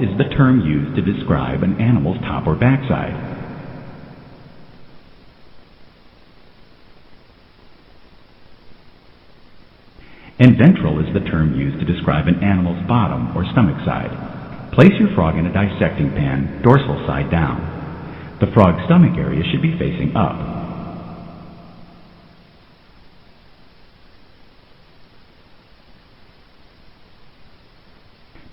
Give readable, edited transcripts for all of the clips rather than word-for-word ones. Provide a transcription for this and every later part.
Is the term used to describe an animal's top or backside. And ventral is the term used to describe an animal's bottom or stomach side. Place your frog in a dissecting pan, dorsal side down. The frog's stomach area should be facing up.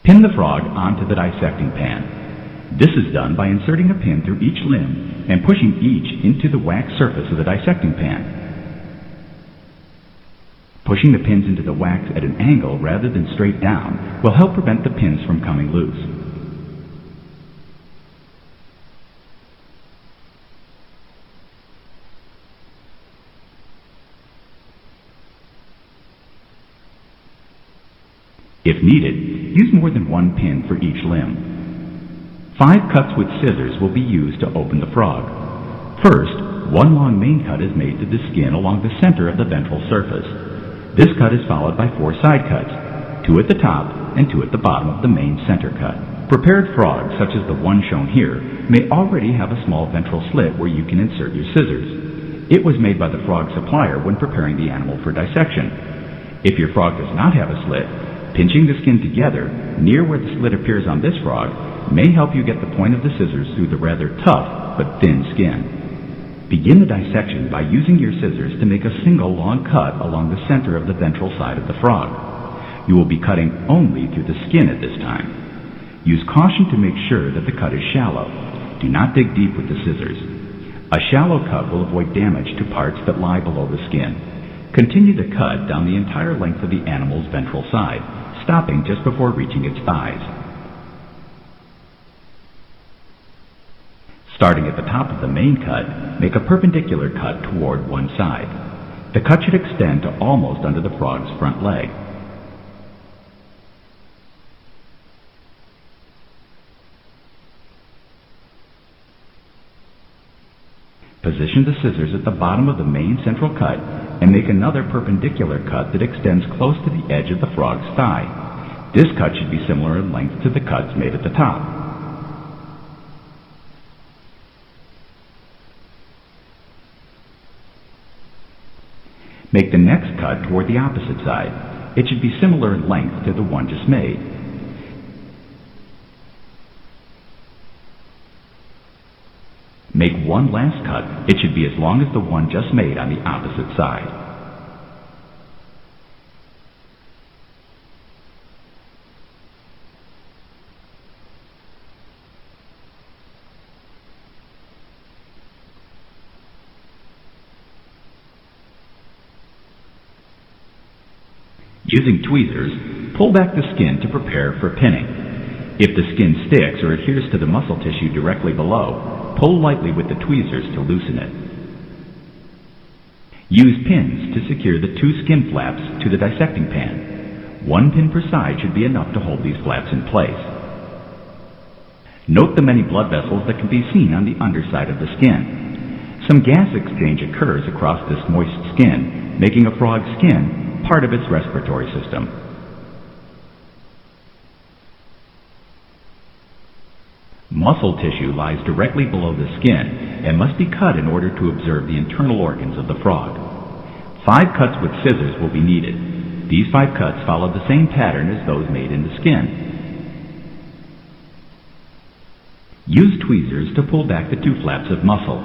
Pin the frog onto the dissecting pan. This is done by inserting a pin through each limb and pushing each into the wax surface of the dissecting pan. Pushing the pins into the wax at an angle rather than straight down will help prevent the pins from coming loose. If needed, use more than one pin for each limb. 5 cuts with scissors will be used to open the frog. First, one long main cut is made to the skin along the center of the ventral surface. This cut is followed by 4 side cuts, 2 at the top and 2 at the bottom of the main center cut. Prepared frogs, such as the one shown here, may already have a small ventral slit where you can insert your scissors. It was made by the frog supplier when preparing the animal for dissection. If your frog does not have a slit, pinching the skin together near where the slit appears on this frog may help you get the point of the scissors through the rather tough but thin skin. Begin the dissection by using your scissors to make a single long cut along the center of the ventral side of the frog. You will be cutting only through the skin at this time. Use caution to make sure that the cut is shallow. Do not dig deep with the scissors. A shallow cut will avoid damage to parts that lie below the skin. Continue the cut down the entire length of the animal's ventral side, stopping just before reaching its thighs. Starting at the top of the main cut, make a perpendicular cut toward one side. The cut should extend to almost under the frog's front leg. Position the scissors at the bottom of the main central cut and make another perpendicular cut that extends close to the edge of the frog's thigh. This cut should be similar in length to the cuts made at the top. Make the next cut toward the opposite side. It should be similar in length to the one just made. Make one last cut. It should be as long as the one just made on the opposite side. Using tweezers, pull back the skin to prepare for pinning. If the skin sticks or adheres to the muscle tissue directly below, pull lightly with the tweezers to loosen it. Use pins to secure the 2 skin flaps to the dissecting pan. 1 pin per side should be enough to hold these flaps in place. Note the many blood vessels that can be seen on the underside of the skin. Some gas exchange occurs across this moist skin, making a frog's skin part of its respiratory system. Muscle tissue lies directly below the skin and must be cut in order to observe the internal organs of the frog. 5 cuts with scissors will be needed. These 5 cuts follow the same pattern as those made in the skin. Use tweezers to pull back the 2 flaps of muscle.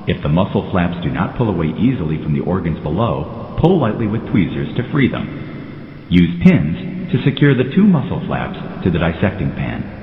If the muscle flaps do not pull away easily from the organs below, pull lightly with tweezers to free them. Use pins to secure the 2 muscle flaps to the dissecting pan.